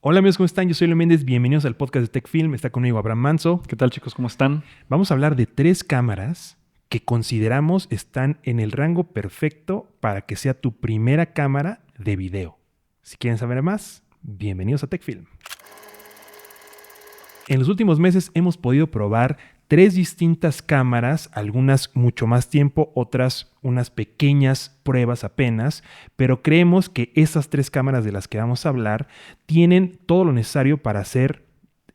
Hola amigos, ¿cómo están? Yo soy Leo Méndez, bienvenidos al podcast de TechFilm. Está conmigo Abraham Manso. ¿Qué tal, chicos? ¿Cómo están? Vamos a hablar de 3 cámaras que consideramos están en el rango perfecto para que sea tu primera cámara de video. Si quieren saber más, bienvenidos a TechFilm. En los últimos meses hemos podido probar 3 distintas cámaras, algunas mucho más tiempo, otras unas pequeñas pruebas apenas, pero creemos que esas 3 cámaras de las que vamos a hablar tienen todo lo necesario para hacer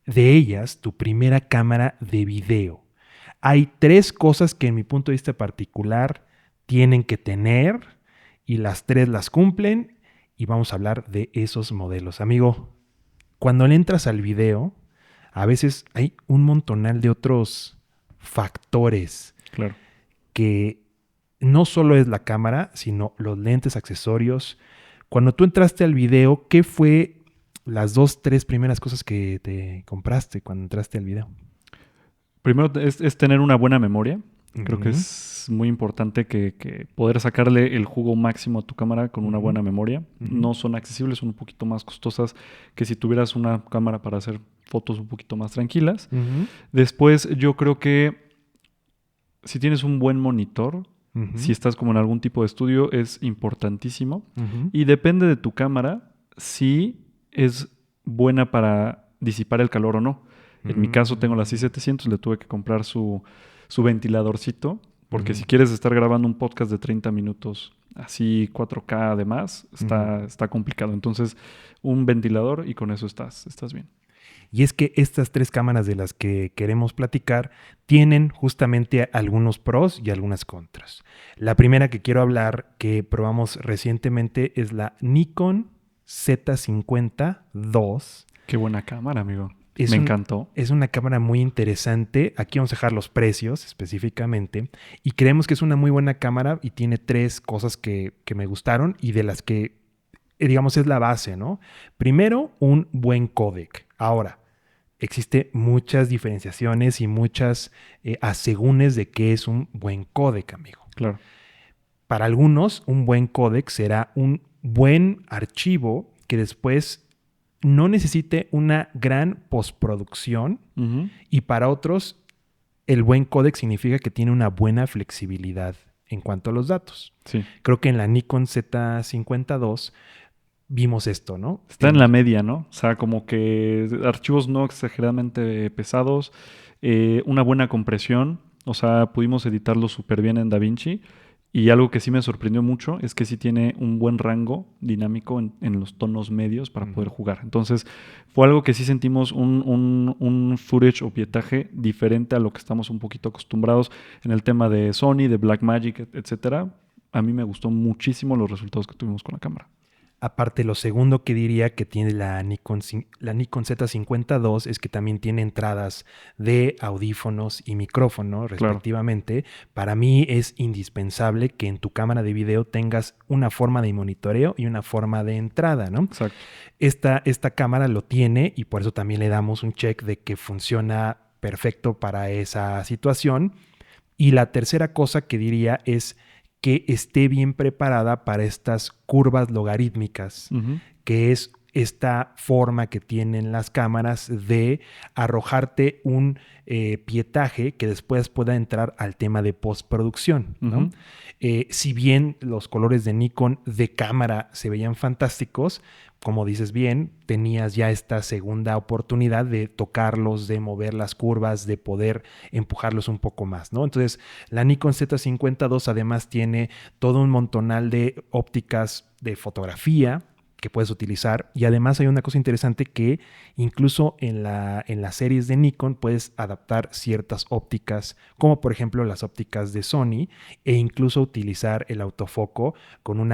de ellas tu primera cámara de video. Hay 3 cosas que en mi punto de vista particular tienen que tener y las 3 las cumplen y vamos a hablar de esos modelos. Amigo, cuando le entras al video, a veces hay un montonal de otros factores Claro. que no solo es la cámara, sino los lentes, accesorios. Cuando tú entraste al video, ¿qué fue las 2, 3 primeras cosas que te compraste cuando entraste al video? Primero es tener una buena memoria. Creo que Ujú, es muy importante que poder sacarle el jugo máximo a tu cámara con una ujú, buena memoria. ujú, No son accesibles, son un poquito más costosas que si tuvieras una cámara para hacer fotos un poquito más tranquilas. ujú, Después, yo creo que si tienes un buen monitor, ujú, si estás como en algún tipo de estudio, es importantísimo. ujú, Y depende de tu cámara si es buena para disipar el calor o no. En mi caso tengo la mm, 6700, le tuve que comprar su ventiladorcito, porque ujú, si quieres estar grabando un podcast de 30 minutos, así 4K además, ujú. está complicado. Entonces, un ventilador y con eso estás bien. Y es que estas 3 cámaras de las que queremos platicar tienen justamente algunos pros y algunas contras. La primera que quiero hablar, que probamos recientemente, es la Nikon Z50-2. Qué buena cámara, amigo. Es Me un, encantó. es una cámara muy interesante. Aquí vamos a dejar los precios específicamente. Y creemos que es una muy buena cámara y tiene 3 cosas que me gustaron y de las que, digamos, es la base, ¿no? Primero, un buen códec. Ahora, existe muchas diferenciaciones y muchas asegúnes de qué es un buen códec, amigo. Claro. Para algunos, un buen códec será un buen archivo que después no necesite una gran postproducción Ujú. y para otros, el buen códec significa que tiene una buena flexibilidad en cuanto a los datos. Sí. Creo que en la Nikon Z52 vimos esto, ¿no? Está en la media, ¿no? O sea, como que archivos no exageradamente pesados, una buena compresión, o sea, pudimos editarlo súper bien en DaVinci. Y algo que sí me sorprendió mucho es que sí tiene un buen rango dinámico en los tonos medios para poder Ujú. jugar. Entonces, fue algo que sí sentimos un footage o pietaje diferente a lo que estamos un poquito acostumbrados en el tema de Sony, de Blackmagic, etcétera. A mí me gustó muchísimo los resultados que tuvimos con la cámara. Aparte, lo segundo que diría que tiene la Nikon Z52 es que también tiene entradas de audífonos y micrófono, Claro, respectivamente. Para mí es indispensable que en tu cámara de video tengas una forma de monitoreo y una forma de entrada, ¿no? exacto. Esta cámara lo tiene y por eso también le damos un check de que funciona perfecto para esa situación. Y la tercera cosa que diría es que esté bien preparada para estas curvas logarítmicas, Ujú. que es esta forma que tienen las cámaras de arrojarte un pietaje que después pueda entrar al tema de postproducción, ¿no? Ujú. Si bien los colores de Nikon de cámara se veían fantásticos, como dices bien, tenías ya esta segunda oportunidad de tocarlos, de mover las curvas, de poder empujarlos un poco más, ¿no? Entonces, la Nikon Z52 además tiene todo un montonal de ópticas de fotografía que puedes utilizar y además hay una cosa interesante que incluso en las series de Nikon puedes adaptar ciertas ópticas como por ejemplo las ópticas de Sony e incluso utilizar el autofoco con un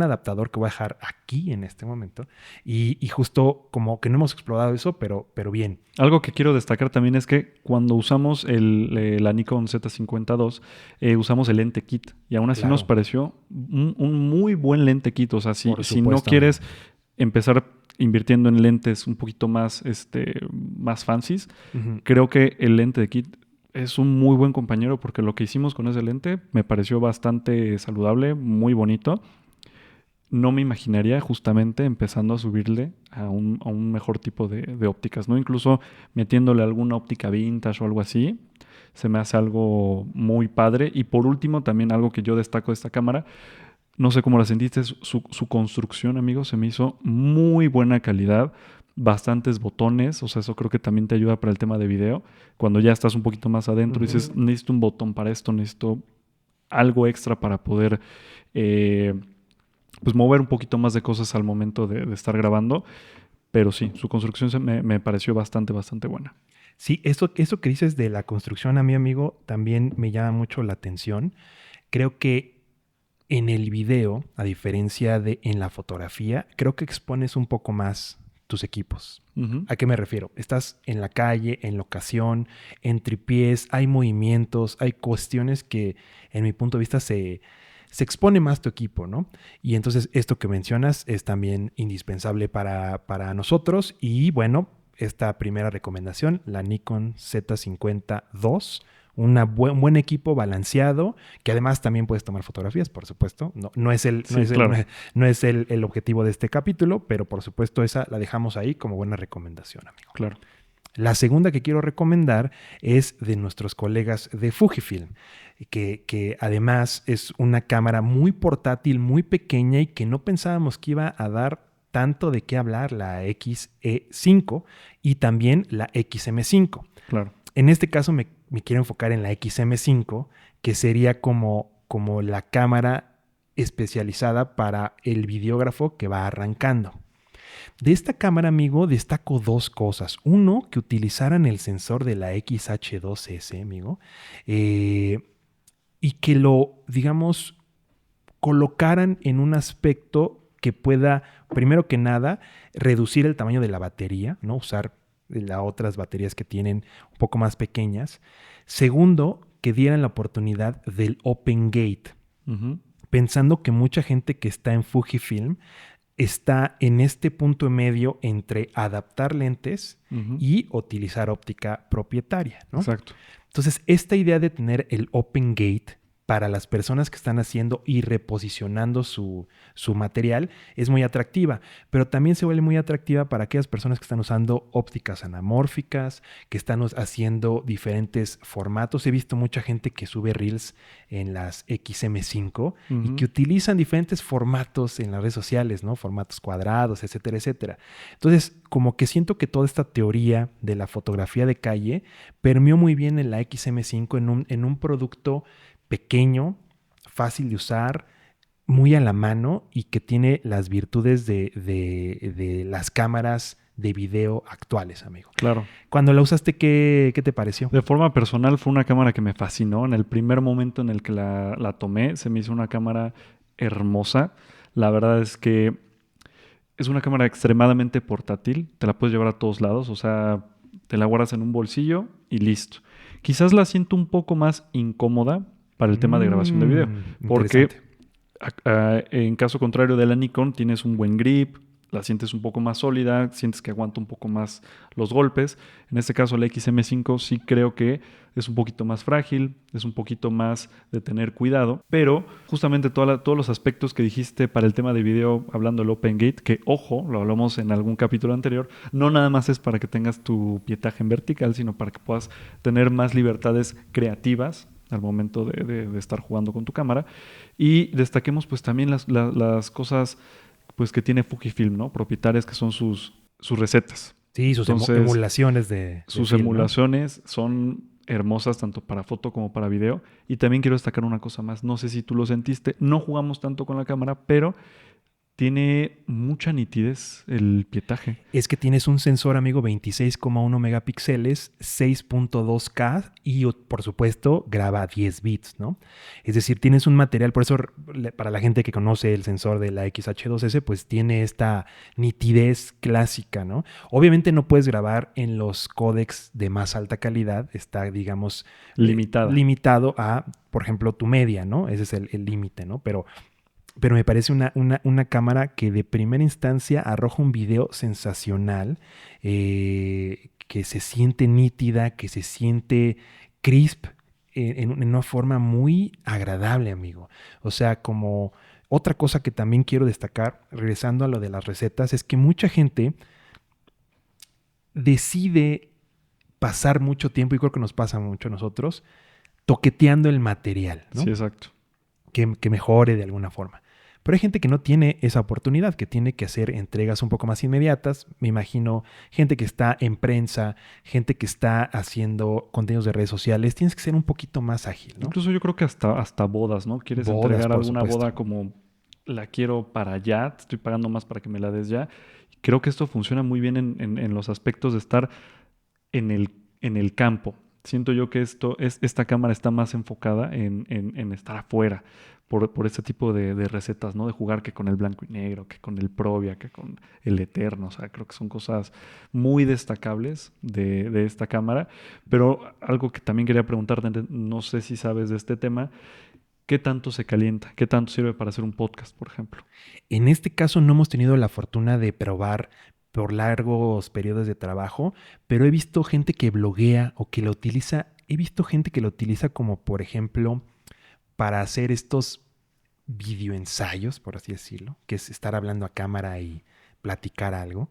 adaptador que voy a dejar aquí en este momento y justo como que no hemos explorado eso pero bien. Algo que quiero destacar también es que cuando usamos la Nikon Z52, usamos el lente kit y aún así nos Claro, pareció un muy buen lente kit. O sea, por si no supuesto, amigo. quieres empezar invirtiendo en lentes un poquito más, más fancies, Ujú. creo que el lente de kit es un muy buen compañero porque lo que hicimos con ese lente me pareció bastante saludable, muy bonito. no me imaginaría justamente empezando a subirle a un mejor tipo de ópticas, ¿no? Incluso metiéndole alguna óptica vintage o algo así, se me hace algo muy padre. Y por último, también algo que yo destaco de esta cámara, no sé cómo la sentiste, su construcción, amigo, se me hizo muy buena calidad, bastantes botones, o sea, eso creo que también te ayuda para el tema de video. Cuando ya estás un poquito más adentro, dices, necesito un botón para esto, necesito algo extra para poder eh, pues mover un poquito más de cosas al momento de estar grabando. Pero sí, su construcción me pareció bastante, bastante buena. Sí, eso que dices de la construcción a mi amigo también me llama mucho la atención. Creo que en el video, a diferencia de en la fotografía, creo que expones un poco más tus equipos. Ujú. ¿A qué me refiero? Estás en la calle, en locación, en tripiés, hay movimientos, hay cuestiones que en mi punto de vista se expone más tu equipo, ¿no? Y entonces esto que mencionas es también indispensable para nosotros. Y bueno, esta primera recomendación, la Nikon Z50 II, un buen equipo balanceado, que además también puedes tomar fotografías, por supuesto. No es Sí, claro. no es el objetivo de este capítulo, pero por supuesto esa la dejamos ahí como buena recomendación, amigo. Claro. La segunda que quiero recomendar es de nuestros colegas de Fujifilm, que además es una cámara muy portátil, muy pequeña y que no pensábamos que iba a dar tanto de qué hablar, la XE5 y también la XM5. Claro. En este caso me quiero enfocar en la XM5, que sería como la cámara especializada para el videógrafo que va arrancando. De esta cámara, amigo, destaco dos cosas. Uno, que utilizaran el sensor de la XH2S, amigo, eh, y que lo, digamos, colocaran en un aspecto que pueda, primero que nada, reducir el tamaño de la batería, ¿no? Usar las otras baterías que tienen un poco más pequeñas. Segundo, que dieran la oportunidad del Open Gate, Ujú. pensando que mucha gente que está en Fujifilm está en este punto medio entre adaptar lentes Ujú. y utilizar óptica propietaria, ¿no? Exacto. Entonces, esta idea de tener el Open Gate para las personas que están haciendo y reposicionando su material es muy atractiva, pero también se vuelve muy atractiva para aquellas personas que están usando ópticas anamórficas, que están haciendo diferentes formatos. He visto mucha gente que sube reels en las XM5 y que Ujú. utilizan diferentes formatos en las redes sociales, ¿no? Formatos cuadrados, etcétera, etcétera. Entonces, como que siento que toda esta teoría de la fotografía de calle permeó muy bien en la XM5 en un producto pequeño, fácil de usar, muy a la mano y que tiene las virtudes de las cámaras de video actuales, amigo. Claro. Cuando la usaste, ¿qué te pareció? De forma personal fue una cámara que me fascinó. En el primer momento en el que la tomé, se me hizo una cámara hermosa. La verdad es que es una cámara extremadamente portátil. Te la puedes llevar a todos lados. O sea, te la guardas en un bolsillo y listo. Quizás la siento un poco más incómoda para el tema de grabación de video. Porque Interesante. en caso contrario de la Nikon, tienes un buen grip, la sientes un poco más sólida, sientes que aguanta un poco más los golpes. En este caso, la XM5 sí creo que es un poquito más frágil, es un poquito más de tener cuidado, pero justamente todos los aspectos que dijiste para el tema de video, hablando del Open Gate, que ojo, lo hablamos en algún capítulo anterior, no nada más es para que tengas tu pietaje en vertical, sino para que puedas tener más libertades creativas al momento de estar jugando con tu cámara. Y destaquemos pues también las cosas pues que tiene Fujifilm, ¿no? Propietarias que son sus recetas. Sí, sus Entonces, emulaciones de sus film, ¿no? emulaciones son hermosas tanto para foto como para video. Y también quiero destacar una cosa más, no sé si tú lo sentiste, no jugamos tanto con la cámara, pero tiene mucha nitidez el pietaje. Es que tienes un sensor, amigo, 26,1 megapíxeles, 6.2K y, por supuesto, graba a 10 bits, ¿no? Es decir, tienes un material, por eso, para la gente que conoce el sensor de la XH2S, pues tiene esta nitidez clásica, ¿no? Obviamente no puedes grabar en los códecs de más alta calidad, está, digamos, Limitada. limitado a, por ejemplo, tu media, ¿no? Ese es el límite, ¿no? Pero me parece una cámara que de primera instancia arroja un video sensacional, que se siente nítida, que se siente crisp, en una forma muy agradable, amigo. O sea, como Otra cosa que también quiero destacar, regresando a lo de las recetas, es que mucha gente decide pasar mucho tiempo, y creo que nos pasa mucho a nosotros, toqueteando el material, ¿no? Sí, exacto. Que mejore de alguna forma. Pero hay gente que no tiene esa oportunidad, que tiene que hacer entregas un poco más inmediatas. Me imagino gente que está en prensa, gente que está haciendo contenidos de redes sociales. Tienes que ser un poquito más ágil, ¿no? Incluso yo creo que hasta bodas, ¿no? Quieres Bodas, entregar por alguna supuesto. boda como la quiero para allá, te estoy pagando más para que me la des ya. Creo que esto funciona muy bien en los aspectos de estar en el campo. Siento yo que esta cámara está más enfocada en estar afuera por este tipo de recetas, ¿no? De jugar que con el blanco y negro, que con el Provia, que con el Eterno. O sea, creo que son cosas muy destacables de esta cámara. Pero algo que también quería preguntarte, no sé si sabes de este tema, ¿qué tanto se calienta? ¿Qué tanto sirve para hacer un podcast, por ejemplo? En este caso no hemos tenido la fortuna de probar por largos periodos de trabajo, pero he visto gente que bloguea o que lo utiliza. He visto gente que lo utiliza como, por ejemplo, para hacer estos videoensayos, por así decirlo, que es estar hablando a cámara y platicar algo.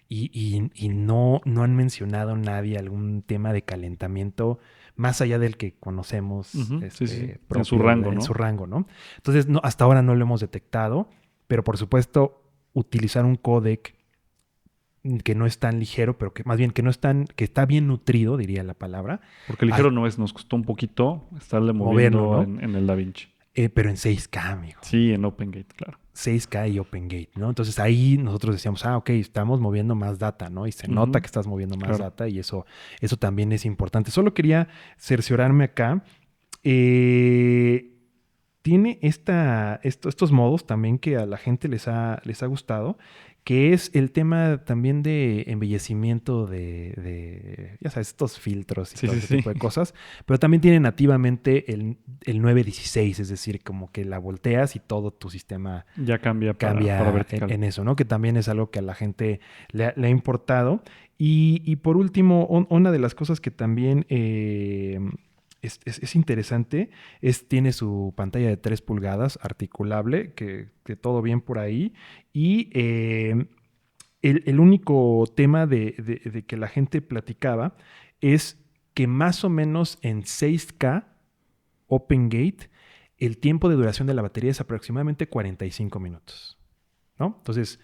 Y no han mencionado nadie algún tema de calentamiento más allá del que conocemos Ujú, sí, sí, sí. En su propio rango, en ¿no? su rango, ¿no? Entonces, no, hasta ahora no lo hemos detectado, pero por supuesto, utilizar un códec que no es tan ligero, pero que más bien que no es tan, que está bien nutrido, diría la palabra, Porque a ligero no es, nos costó un poquito estarle moverlo, moviendo ¿no? en el DaVinci. Pero en 6K, amigo. Sí, en OpenGate, claro. 6K y OpenGate, ¿no? Entonces ahí nosotros decíamos, ok, estamos moviendo más data, ¿no? Y se nota Ujú, que estás moviendo más claro. data y eso también es importante. Solo quería cerciorarme acá. eh, Tiene estos modos también que a la gente les ha gustado, que es el tema también de embellecimiento ya sabes, estos filtros y Sí, todo sí, ese sí. tipo de cosas, pero también tiene nativamente el 916, es decir, como que la volteas y todo tu sistema Ya cambia para cambia vertical. en eso, ¿no? Que también es algo que a la gente le ha importado. Y por último, una de las cosas que también es interesante tiene su pantalla de 3 pulgadas articulable, que todo bien por ahí. Y el único tema de que la gente platicaba es que más o menos en 6K OpenGate, el tiempo de duración de la batería es aproximadamente 45 minutos, ¿no? Entonces,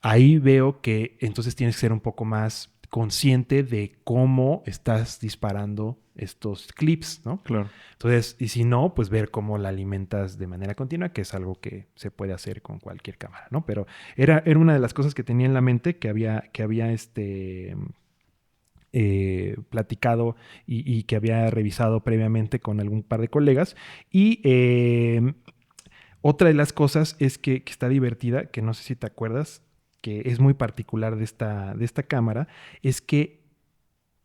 ahí veo que entonces tienes que ser un poco más consciente de cómo estás disparando estos clips, ¿no? Claro. Entonces, y si no, pues ver cómo la alimentas de manera continua, que es algo que se puede hacer con cualquier cámara, ¿no? Pero era una de las cosas que tenía en la mente, que había platicado y que había revisado previamente con algún par de colegas. Y otra de las cosas es que está divertida, que no sé si te acuerdas, que es muy particular de esta cámara, es que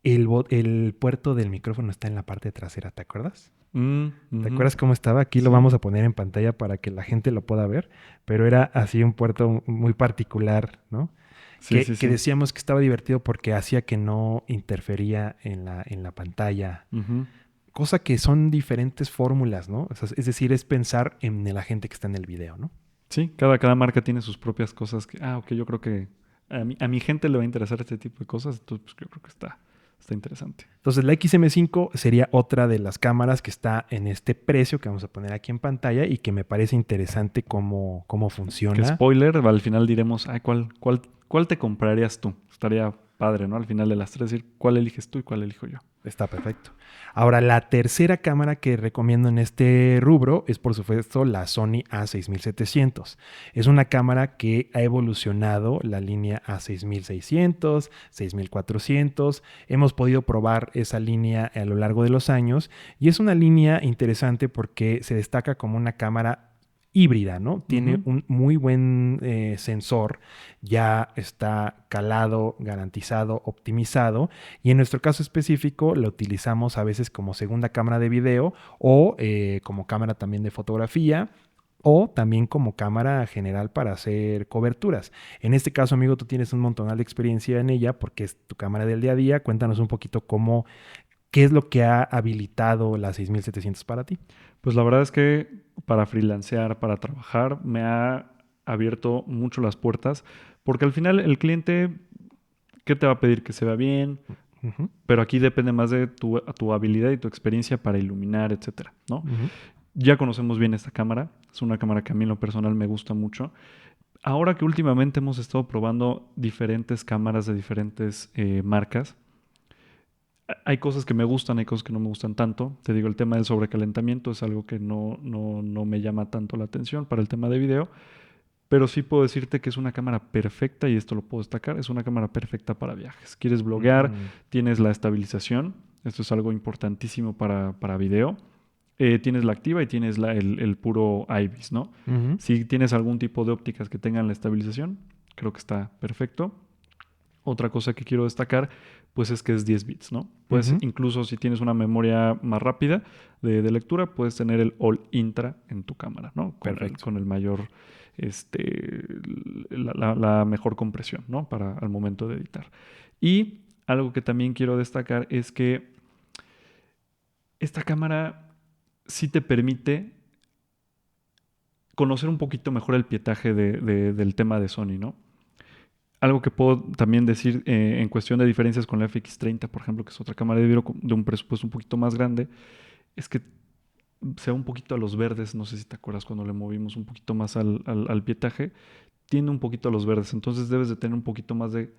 el puerto del micrófono está en la parte trasera, ¿te acuerdas? ¿Te Ujú. acuerdas cómo estaba? Aquí lo Sí. vamos a poner en pantalla para que la gente lo pueda ver, pero era así un puerto muy particular, ¿no? Sí, sí, Que sí. decíamos que estaba divertido porque hacía que no interfería en la pantalla, Ujú. cosa que son diferentes fórmulas, ¿no? O sea, es decir, es pensar en la gente que está en el video, ¿no? Sí, cada marca tiene sus propias cosas que, ok, yo creo que a mi gente le va a interesar este tipo de cosas, entonces pues, yo creo que está interesante. Entonces la XM5 sería otra de las cámaras que está en este precio que vamos a poner aquí en pantalla y que me parece interesante cómo Que funciona. spoiler, al final diremos, ¿cuál te comprarías tú? Estaría padre, ¿no? Al final de las tres decir cuál eliges tú y cuál elijo yo. Está perfecto. Ahora, la tercera cámara que recomiendo en este rubro es, por supuesto, la Sony A6700. Es una cámara que ha evolucionado la línea A6600, 6400. Hemos podido probar esa línea a lo largo de los años y es una línea interesante porque se destaca como una cámara híbrida, ¿no? Tiene Ujú. un muy buen sensor, ya está calado, garantizado, optimizado y en nuestro caso específico lo utilizamos a veces como segunda cámara de video o como cámara también de fotografía o también como cámara general para hacer coberturas. En este caso, amigo, tú tienes un montonal de experiencia en ella porque es tu cámara del día a día. Cuéntanos un poquito ¿Qué es lo que ha habilitado la 6700 para ti? Pues la verdad es que para freelancear, para trabajar, me ha abierto mucho las puertas, porque al final el cliente, ¿qué te va a pedir? Que se vea bien, Ujú, pero aquí depende más de tu habilidad y tu experiencia para iluminar, etcétera, ¿no? ujú, Ya conocemos bien esta cámara, es una cámara que a mí en lo personal me gusta mucho. Ahora que últimamente hemos estado probando diferentes cámaras de diferentes marcas, hay cosas que me gustan, hay cosas que no me gustan tanto. Te digo, el tema del sobrecalentamiento es algo que no me llama tanto la atención para el tema de video, pero sí puedo decirte que es una cámara perfecta y esto lo puedo destacar, es una cámara perfecta para viajes. Quieres bloguear, mm, tienes la estabilización, esto es algo importantísimo para video. Tienes la activa y tienes el puro IBIS, ¿no? ujú, Si tienes algún tipo de ópticas que tengan la estabilización, creo que está perfecto. Otra cosa que quiero destacar, pues es que es 10 bits, ¿no? Pues ujú. incluso si tienes una memoria más rápida de lectura, puedes tener el All Intra en tu cámara, ¿no? Perfecto. Con el mayor, este, la mejor compresión, ¿no? Para al momento de editar. Y algo que también quiero destacar es que esta cámara sí te permite conocer un poquito mejor el pietaje del tema de Sony, ¿no? Algo que puedo también decir en cuestión de diferencias con la FX30, por ejemplo, que es otra cámara de video de un presupuesto un poquito más grande, es que se va un poquito a los verdes, no sé si te acuerdas cuando le movimos un poquito más al pietaje, tiende un poquito a los verdes, entonces debes de tener un poquito más de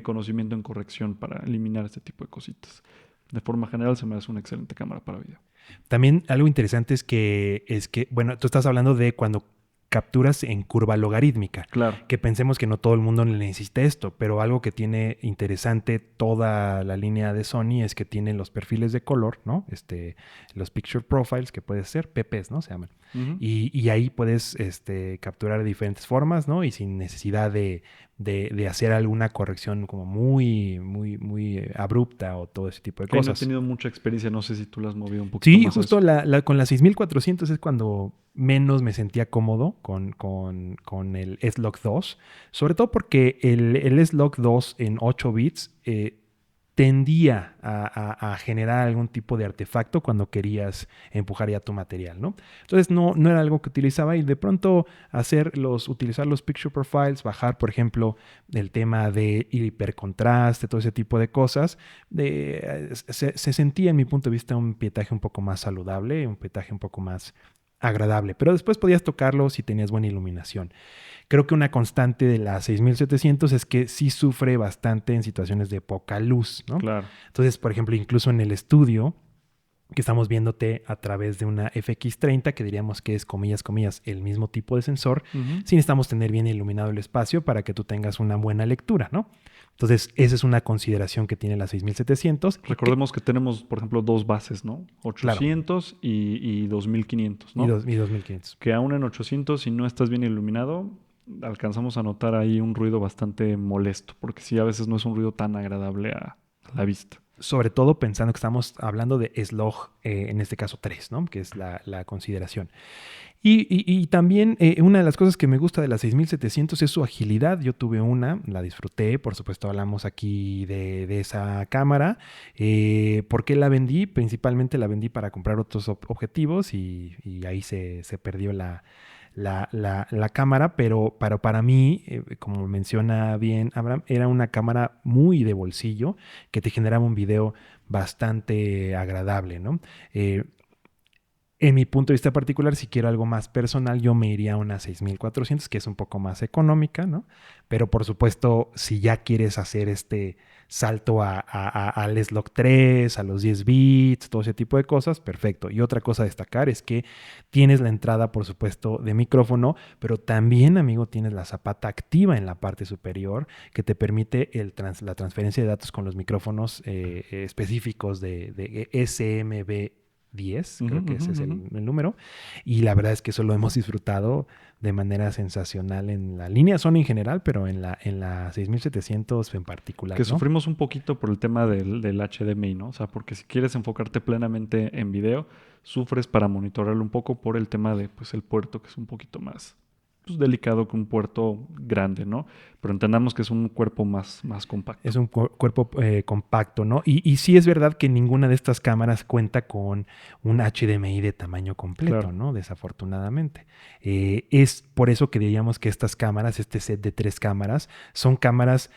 conocimiento en corrección para eliminar este tipo de cositas. De forma general se me hace una excelente cámara para video. También algo interesante es que, bueno, tú estás hablando de cuando capturas en curva logarítmica, Claro. que pensemos que no todo el mundo necesita esto, pero algo que tiene interesante toda la línea de Sony es que tiene los perfiles de color, ¿no? Los picture profiles que puedes ser, PPs, ¿no? Se llaman. Ujú. Y ahí puedes capturar de diferentes formas, ¿no? Y sin necesidad de hacer alguna corrección como muy abrupta o todo ese tipo de Ahí no he cosas. tenido mucha experiencia, no sé si tú la has movido un poquito Sí, más a justo eso. con la 6400 es cuando menos me sentía cómodo con el S-Log 2, sobre todo porque el S-Log 2 en 8 bits tendía a generar algún tipo de artefacto cuando querías empujar ya tu material, ¿no? Entonces no era algo que utilizaba y de pronto utilizar los picture profiles, bajar, por ejemplo, el tema de hipercontraste, todo ese tipo de cosas, se sentía, en mi punto de vista, un pietaje un poco más saludable, un pietaje un poco más agradable, pero después podías tocarlo si tenías buena iluminación. Creo que una constante de la 6700 es que sí sufre bastante en situaciones de poca luz, ¿no? Claro. Entonces, por ejemplo, incluso en el estudio, que estamos viéndote a través de una FX30, que diríamos que es, comillas, comillas, el mismo tipo de sensor, Ujú. sí necesitamos tener bien iluminado el espacio para que tú tengas una buena lectura, ¿no? Entonces, esa es una consideración que tiene la 6700 y que, Recordemos que tenemos, por ejemplo, dos bases, ¿no? claro, 800 y 2500, y, ¿no? y 2500. Que aún en 800, si no estás bien iluminado, alcanzamos a notar ahí un ruido bastante molesto, porque sí, a veces no es un ruido tan agradable a la vista. Sobre todo pensando que estamos hablando de slog, en este caso 3, ¿no? Que es la consideración. Y también una de las cosas que me gusta de la 6700 es su agilidad. Yo tuve una, la disfruté, por supuesto hablamos aquí de esa cámara. ¿Por qué la vendí? Principalmente la vendí para comprar otros objetivos y ahí se perdió la cámara, pero para mí, como menciona bien Abraham, era una cámara muy de bolsillo que te generaba un video bastante agradable, ¿no? Eh, en mi punto de vista particular, si quiero algo más personal, yo me iría a una 6400, que es un poco más económica, ¿no? Pero por supuesto, si ya quieres hacer este salto al S-Log 3, a los 10 bits, todo ese tipo de cosas, perfecto. Y otra cosa a destacar es que tienes la entrada, por supuesto, de micrófono, pero también, amigo, tienes la zapata activa en la parte superior que te permite la transferencia de datos con los micrófonos específicos de SMB 10, Ujú, creo que ujú, ese es ujú. el número, y la verdad es que eso lo hemos disfrutado de manera sensacional en la línea Sony en general, pero en la 6700 en particular, Que ¿no? sufrimos un poquito por el tema del HDMI, ¿no? O sea, porque si quieres enfocarte plenamente en video, sufres para monitorarlo un poco por el tema de, pues, el puerto, que es un poquito más, pues, delicado que un puerto grande, ¿no? Pero entendamos que es un cuerpo más compacto. Es un cuerpo compacto, ¿no? Y sí es verdad que ninguna de estas cámaras cuenta con un HDMI de tamaño completo, Claro. ¿no? Desafortunadamente. Es por eso que diríamos que estas cámaras, este set de 3 cámaras, son cámaras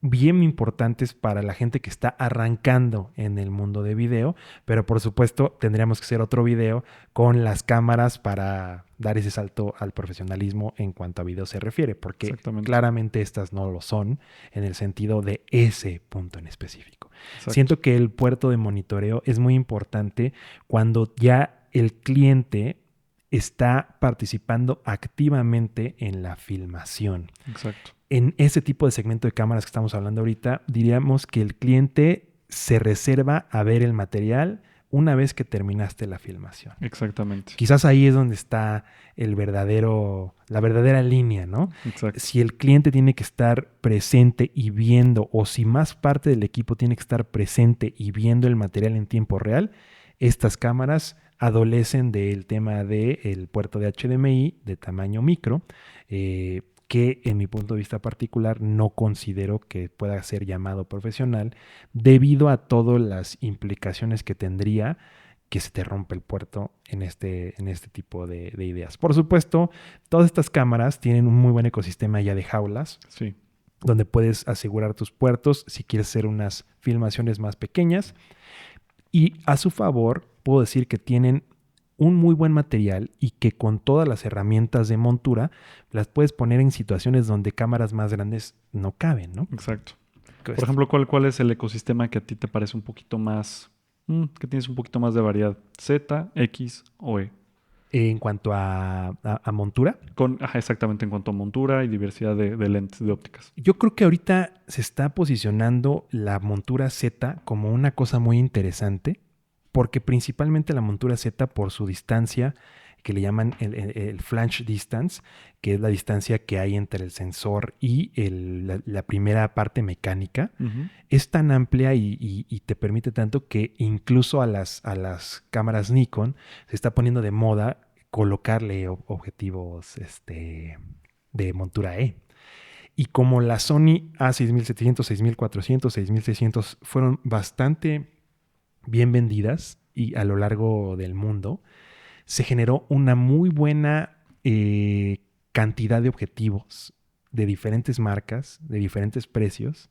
bien importantes para la gente que está arrancando en el mundo de video, pero por supuesto tendríamos que hacer otro video con las cámaras para dar ese salto al profesionalismo en cuanto a video se refiere, porque Exactamente. claramente estas no lo son en el sentido de ese punto en específico. Exacto. Siento que el puerto de monitoreo es muy importante cuando ya el cliente está participando activamente en la filmación. Exacto. En ese tipo de segmento de cámaras que estamos hablando ahorita, diríamos que el cliente se reserva a ver el material una vez que terminaste la filmación. Exactamente. Quizás ahí es donde está la verdadera línea, ¿no? Exacto. Si el cliente tiene que estar presente y viendo, o si más parte del equipo tiene que estar presente y viendo el material en tiempo real, estas cámaras adolecen del tema del puerto de HDMI de tamaño micro, que en mi punto de vista particular no considero que pueda ser llamado profesional debido a todas las implicaciones que tendría que se te rompe el puerto en este tipo de ideas. Por supuesto, todas estas cámaras tienen un muy buen ecosistema ya de jaulas, Sí. donde puedes asegurar tus puertos si quieres hacer unas filmaciones más pequeñas. Y a su favor, puedo decir que tienen un muy buen material y que con todas las herramientas de montura las puedes poner en situaciones donde cámaras más grandes no caben, ¿no? Exacto. Por ejemplo, ¿cuál es el ecosistema que a ti te parece un poquito más, que tienes un poquito más de variedad? ¿Z, X o E? En cuanto a montura, Exactamente, en cuanto a montura y diversidad de lentes de ópticas. yo creo que ahorita se está posicionando la montura Z como una cosa muy interesante, porque principalmente la montura Z por su distancia, que le llaman el flange distance, que es la distancia que hay entre el sensor y la primera parte mecánica, es tan amplia y te permite tanto que incluso a las cámaras Nikon se está poniendo de moda colocarle objetivos de montura E. Y como la Sony A6700, 6400, 6600 fueron bastante bien vendidas y a lo largo del mundo, se generó una muy buena cantidad de objetivos de diferentes marcas, de diferentes precios.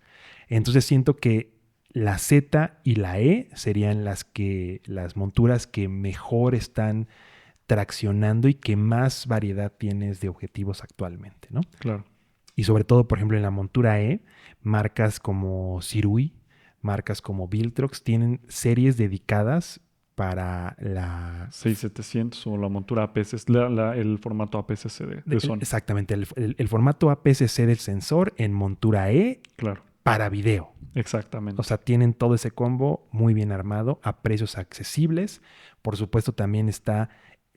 Entonces siento que la Z y la E serían las monturas que mejor están traccionando y que más variedad tienes de objetivos actualmente, ¿no? Claro. Y sobre todo, por ejemplo, en la montura E, marcas como Sirui, marcas como Viltrox tienen series dedicadas para la 6700 o la montura APS, el formato APS-C de Sony. Exactamente, el formato APS-C del sensor en montura E Claro. para video. Exactamente. O sea, tienen todo ese combo muy bien armado a precios accesibles. Por supuesto, también está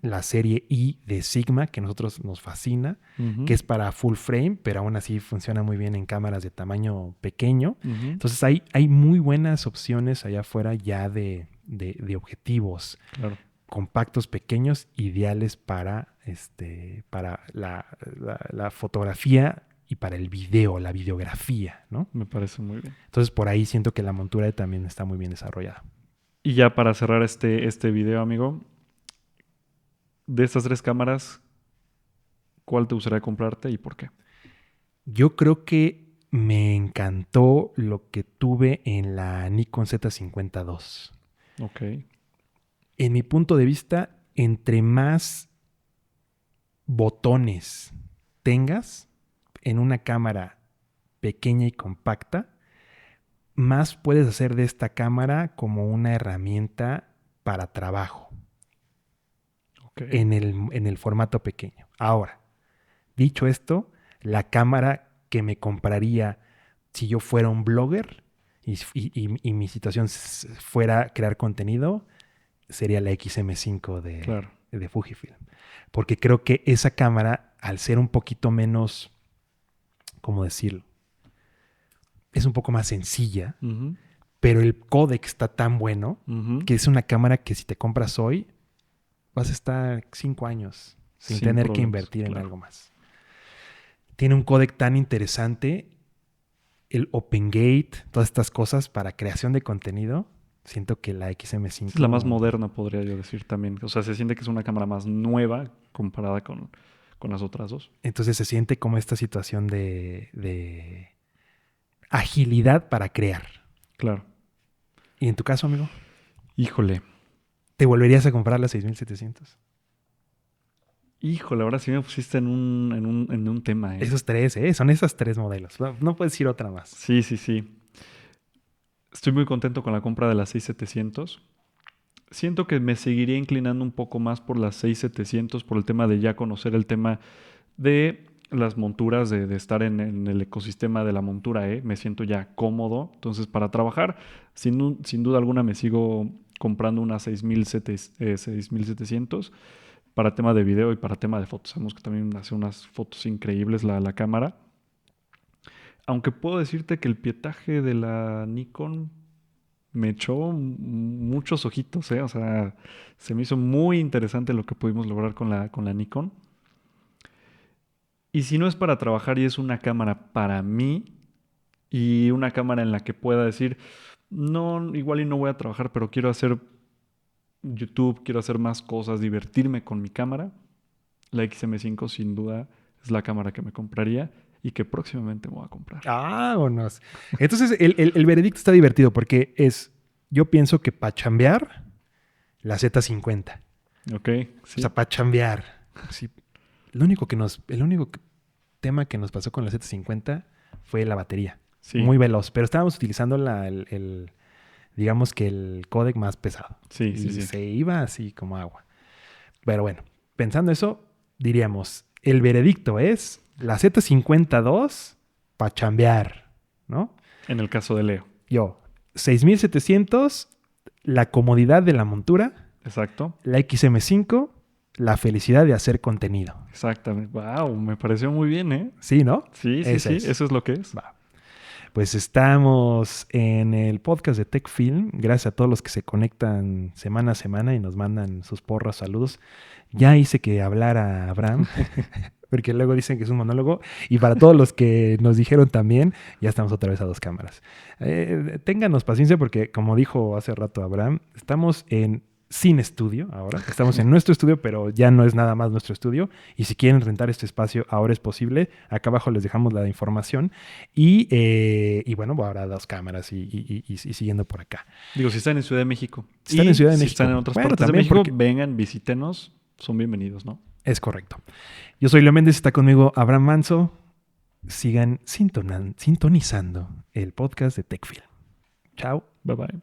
la serie I de Sigma, que a nosotros nos fascina, que es para full frame, pero aún así funciona muy bien en cámaras de tamaño pequeño. Entonces hay muy buenas opciones allá afuera ya de objetivos compactos, pequeños, ideales para la fotografía y para el video, la videografía, ¿no? Me parece muy bien. Entonces por ahí siento que la montura también está muy bien desarrollada. Y ya para cerrar este video, amigo, de estas 3 cámaras, ¿cuál te gustaría comprarte y por qué? Yo creo que me encantó lo que tuve en la Nikon Z52. Ok. En mi punto de vista, entre más botones tengas en una cámara pequeña y compacta, más puedes hacer de esta cámara como una herramienta para trabajo. Okay. En el formato pequeño. Ahora, dicho esto, la cámara que me compraría si yo fuera un blogger y mi situación fuera crear contenido sería la XM5 de Fujifilm. Porque creo que esa cámara, al ser un poquito menos, ¿cómo decirlo? Es un poco más sencilla, pero el códec está tan bueno que es una cámara que si te compras hoy, vas a estar 5 años sin tener que invertir en algo más. tiene un códec tan interesante, el OpenGate, todas estas cosas para creación de contenido. Siento que la XM5... Es la más moderna, podría yo decir también. O sea, se siente que es una cámara más nueva comparada con las otras dos. Entonces se siente como esta situación de agilidad para crear. Claro. ¿Y en tu caso, amigo? Híjole. ¿Te volverías a comprar la 6700? Híjole, ahora sí me pusiste en un tema, ¿eh? Esos tres, son esos tres modelos. No puedes decir otra más. Sí, sí, sí. Estoy muy contento con la compra de la 6700. Siento que me seguiría inclinando un poco más por la 6700 por el tema de ya conocer el tema de las monturas, de estar en el ecosistema de la montura, ¿eh? Me siento ya cómodo. Entonces, para trabajar, sin duda alguna me sigo comprando una 6700 para tema de video y para tema de fotos. Sabemos que también hace unas fotos increíbles la cámara. Aunque puedo decirte que el pietaje de la Nikon me echó muchos ojitos, ¿eh? O sea, se me hizo muy interesante lo que pudimos lograr con la Nikon. Y si no es para trabajar y es una cámara para mí y una cámara en la que pueda decir, no, igual y no voy a trabajar, pero quiero hacer YouTube, quiero hacer más cosas, divertirme con mi cámara, la XM5 sin duda es la cámara que me compraría y que próximamente me voy a comprar. Vámonos. Entonces, el veredicto está divertido porque yo pienso que para chambear, la Z50. Ok, sí. O sea, para chambear. Sí. El único tema que nos pasó con la Z50 fue la batería. Sí. Muy veloz. Pero estábamos utilizando digamos que el códec más pesado. Sí, y sí. se iba así como agua. Pero bueno, pensando eso, diríamos, el veredicto es la Z52 para chambear, ¿no? En el caso de Leo. Yo, 6700, la comodidad de la montura. Exacto. La XM5, la felicidad de hacer contenido. Exactamente. Wow, me pareció muy bien, ¿eh? Sí, ¿no? Sí, sí, sí. Eso es lo que es. Va. Pues estamos en el podcast de TechFilm. Gracias a todos los que se conectan semana a semana y nos mandan sus porras, saludos. Ya hice que hablara Abraham, porque luego dicen que es un monólogo. Y para todos los que nos dijeron también, ya estamos otra vez a 2 cámaras. Ténganos paciencia porque, como dijo hace rato Abraham, estamos sin estudio ahora. Estamos en nuestro estudio, pero ya no es nada más nuestro estudio. Y si quieren rentar este espacio, ahora es posible. Acá abajo les dejamos la información. Y bueno, ahora 2 cámaras y siguiendo por acá. Digo, si están en Ciudad de México. Si están en Ciudad de México. Si están en otras partes de México, vengan, visítenos. Son bienvenidos, ¿no? Es correcto. Yo soy Leo Méndez, está conmigo Abraham Manso. Sigan sintonizando el podcast de TechFilm. Chao. Bye bye.